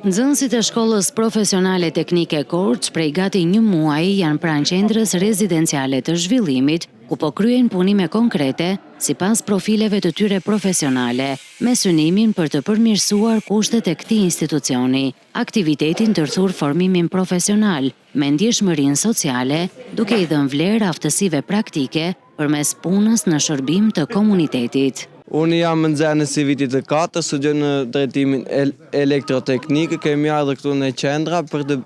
Nxënësit e shkollës profesionale teknike Korç prej gati 1 muaji janë pranë qendrës rezidenciale të zhvillimit, ku po kryen punime konkrete sipas profileve të tyre profesionale, me synimin për të përmirësuar kushtet e këtij institucioni, aktivitetin tërthur formimin profesional, me ndjeshmërinë sociale, duke i dhënë vlerë aftësive praktike përmes punës në shërbim të komunitetit. Unë jam nxënës i vitit të 4, studioj në drejtimin elektroteknik, kemi ardhur këtu në qendra për të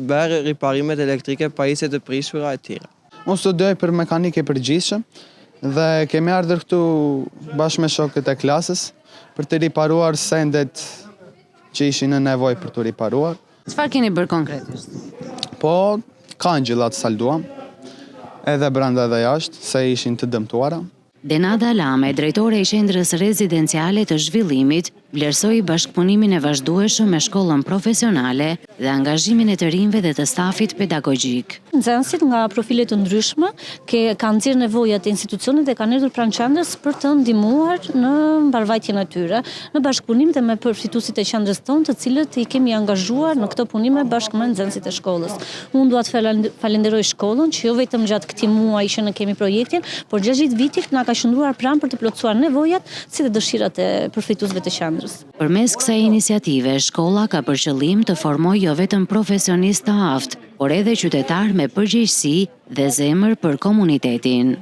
bërë riparimet elektrike, pajisje të prishura e tjera. Unë studioj për mekanikë e përgjithshme dhe kemi ardhur këtu bashkë me shokët e klasës për të riparuar sendet që ishin në nevojë për të riparuar. Çfarë keni bërë konkretisht? Po, kangjillat salduam, edhe brenda dhe jashtë, se ishin të dëmtuara. Denada Lame, drejtore e qendrës rezidenciale të zhvillimit, vlerësoi bashkëpunimin e vazhdueshëm me shkollën profesionale dhe angazhimin e të rinjve dhe të stafit pedagogjik. Nxënësit nga profile të ndryshme kanë nxjerrë nevojat e institucionit dhe kanë ardhur pranë qendrës për të ndihmuar në mbarvajtjen e tyre, në bashkëpunim dhe me përfituesit e qendrës tonë, të cilët i kemi angazhuar në këto punime bashkë me nxënësit e shkollës. Unë dua të falenderoj shkollën që jo vetëm gjatë këtij muaji që ne kemi projektin, por gjatë vitit na ka qëndruar pranë për të plotësuar nevojat si dhe dëshirat e përfituesve të qendrës. Përmes kësaj iniciative, shkolla ka për qëllim të formojë jo vetëm profesionistë të aftë, por edhe qytetar me përgjegjësi dhe zemër për komunitetin.